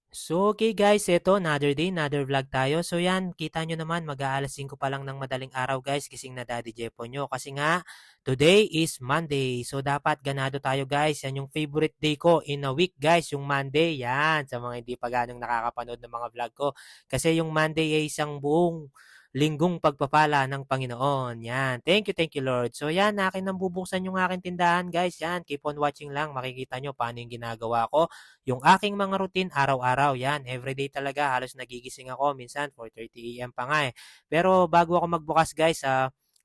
So, okay guys, eto another day, another vlog tayo. So yan, kita nyo naman, mag-aalas 5 pa lang ng madaling araw guys, gising na Daddy Jepo nyo. Kasi nga, today is Monday. So dapat ganado tayo guys. Yan yung favorite day ko in a week guys, yung Monday. Yan, sa mga hindi pa ganong nakakapanood ng mga vlog ko. Kasi yung Monday ay isang buong linggong pagpapala ng Panginoon. Yan. Thank you Lord. So yan, akin nang bubuksan yung aking tindahan guys. Yan, keep on watching lang. Makikita nyo paano yung ginagawa ko yung aking mga routine araw-araw, yan. Everyday talaga, halos nagigising ako. Minsan, 4:30 AM pa nga eh. Pero bago ako magbukas guys,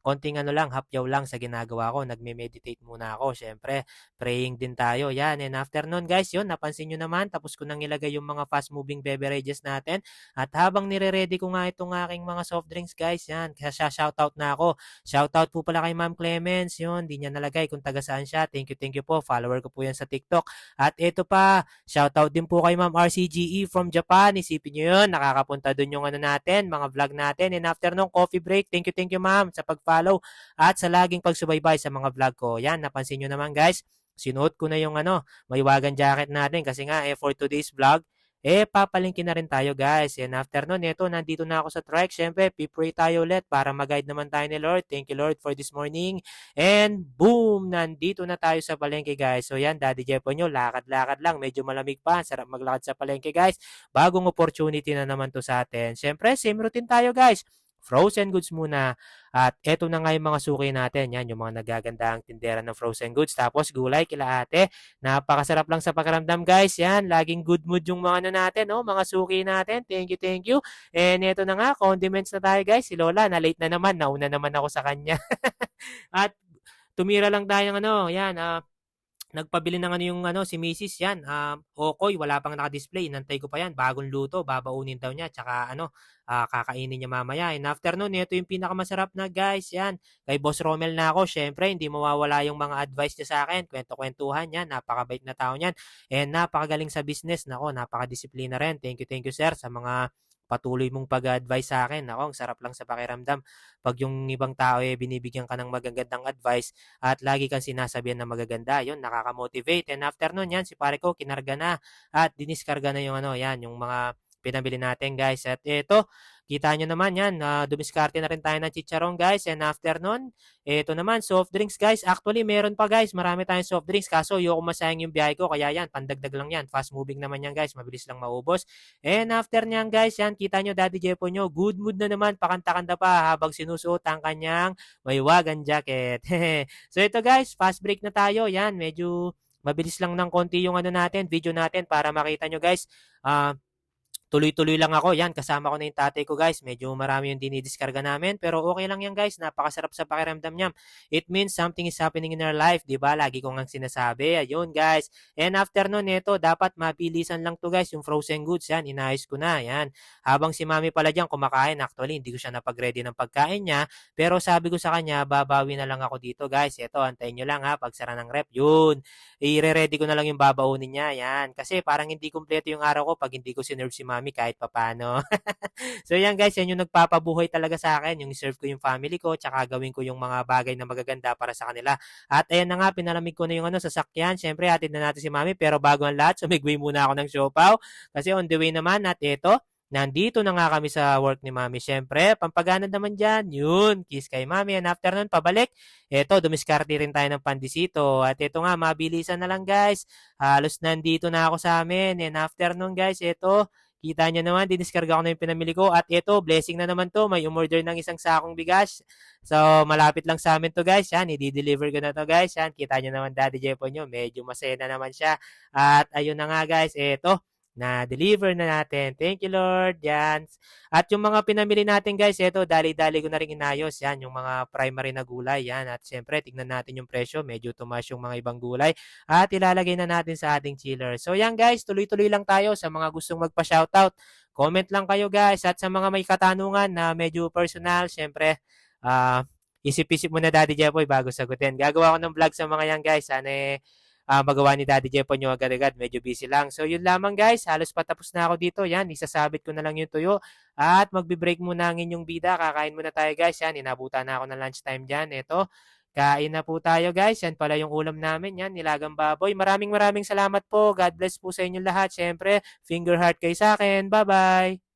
konting ano lang, hapyaw lang sa ginagawa ko. Nagme-meditate muna ako. Siyempre, praying din tayo. Yan. And after nun guys, yun, napansin nyo naman, tapos ko nang ilagay yung mga fast-moving beverages natin. At habang nire-ready ko nga itong aking mga soft drinks guys, yan, kaya shoutout na ako. Shoutout po pala kay Ma'am Clemens, yun, di niya nalagay kung taga saan siya. Thank you po. Follower ko po yan sa TikTok. At ito pa, shoutout din po kay Ma'am RCGE from Japan. Isipin nyo yun, nakakapunta dun yung ano natin, mga vlog natin. And after nung coffee break, thank you ma'am sa pag-follow at sa laging pagsubaybay sa mga vlog ko. Yan, napansin nyo naman guys, sinuot ko na yung maywagan jacket natin kasi nga for today's vlog, papalingkin na rin tayo guys. And after nun, eto, nandito na ako sa trike. Siyempre, pipray tayo ulit para mag-guide naman tayo ni Lord. Thank you Lord for this morning. And boom! Nandito na tayo sa palengke guys. So yan, Daddy Jepo nyo, lakad-lakad lang. Medyo malamig pa. Sarap maglakad sa palengke guys. Bagong opportunity na naman to sa atin. Siyempre, same routine tayo guys. Frozen goods muna. At eto na nga yung mga suki natin. Yan, yung mga nagagandahang tindera ng frozen goods. Tapos gulay kila ate. Napakasarap lang sa pakiramdam guys. Yan, laging good mood yung mga ano natin, no? Mga suki natin. Thank you. And eto na nga, condiments na tayo guys. Si Lola, na late na naman. Nauna naman ako sa kanya. At tumira lang tayo ng yan, nagpabili ng ano yung si Mrs. yan, okoy, wala pang naka-display, inantay ko pa yan, bagong luto, babaunin daw niya, tsaka kakainin niya mamaya. And after nun, ito yung pinakamasarap na guys, yan, kay Boss Romel na ako, syempre, hindi mawawala yung mga advice niya sa akin, kwento-kwentuhan yan, napakabait na tao niyan, and napakagaling sa business, nako, napakadisiplina rin, thank you sir, sa mga patuloy mong pag-advise sa akin. Ako, ang sarap lang sa pakiramdam. Pag yung ibang tao binibigyan ka ng magagandang advice, at lagi kang sinasabihan na magaganda, yun, nakaka-motivate. And after nun, yan, si pare ko, kinarga na at diniskarga na yung yan, yung mga pinabili natin guys. At ito, kita nyo naman yan, dumiskarte na rin tayo ng chicharon guys. And after nun, ito naman, soft drinks guys. Actually, meron pa guys, marami tayong soft drinks. Kaso, ayoko masayang yung biyahe ko. Kaya yan, pandagdag lang yan. Fast moving naman yan guys, mabilis lang maubos. And after nyan guys, yan, kita nyo, Daddy Jepo nyo, good mood na naman, pakanta-kanta pa habang sinusuot ang kanyang maywagan jacket. So ito guys, fast break na tayo. Yan, medyo mabilis lang ng konti yung natin, video natin para makita nyo guys. Tuloy-tuloy lang ako. Yan, kasama ko na yung tatay ko guys. Medyo marami yung dinidiskarga namin. Pero okay lang yan guys. Napakasarap sa pakiramdam niya. It means something is happening in our life. Diba? Lagi ko nga sinasabi. Ayun guys. And after nun, ito, dapat mabilisan lang to guys. Yung frozen goods, yan, inayos ko na. Yan. Habang si mami pala dyan kumakain. Actually, hindi ko siya napag-ready ng pagkain niya. Pero sabi ko sa kanya, babawi na lang ako dito guys. Ito, antayin nyo lang ha. Pagsara ng rep. Yun. I-ready ko na lang yung babaunin niya. Yan. Kasi parang hindi kumpleto yung araw ko pag hindi ko sinerve si mami kahit papano. So yan guys, yan yung nagpapabuhay talaga sa akin, yung serve ko yung family ko, tsaka gawin ko yung mga bagay na magaganda para sa kanila. At ayan na nga, pinalamig ko na yung sasakyan. Syempre, hatid na natin si mami, pero bago ang lahat, sumigway muna ako ng siopaw. Kasi on the way naman, at ito, nandito na nga kami sa work ni mami. Syempre, pampagana naman dyan. Yun, kiss kay mami. And after nun, pabalik. Eto, dumiskarte rin tayo ng pandisito. At ito nga, mabilisan na lang guys. Halos nandito na ako sa amin. And after nun guys, eto, kita nyo naman, diniskarga ko na yung pinamili ko. At ito, blessing na naman to. May umorder ng isang sakong bigas. So, malapit lang sa amin to guys. Yan, i-deliver ko na to guys. Yan, kita nyo naman, Daddy Jepo nyo. Medyo masaya na naman siya. At ayun na nga guys, ito, na-deliver na natin. Thank you, Lord. Yan. At yung mga pinamili natin, guys, ito, dali-dali ko na rin inayos. Yan, yung mga primary na gulay. Yan. At syempre, tignan natin yung presyo. Medyo tumaas yung mga ibang gulay. At ilalagay na natin sa ating chiller. So, yan, guys. Tuloy-tuloy lang tayo sa mga gustong magpa-shoutout. Comment lang kayo, guys. At sa mga may katanungan na medyo personal, syempre, isip-isip muna Daddy Jepoy bago sagutin. Gagawa ko ng vlog sa mga yan, guys. Sana magawa ni Daddy Jepo nyo agad-agad. Medyo busy lang. So, yun lamang guys. Halos patapos na ako dito. Yan, isasabit ko na lang yung tuyo. At magbe-break muna ang inyong bida. Kakain muna tayo guys. Yan, inabutan na ako ng lunchtime dyan. Ito, Kain na po tayo guys. Yan pala yung ulam namin. Yan, nilagang baboy. Maraming maraming salamat po. God bless po sa inyo lahat. Siyempre, finger heart kayo sa akin. Bye-bye.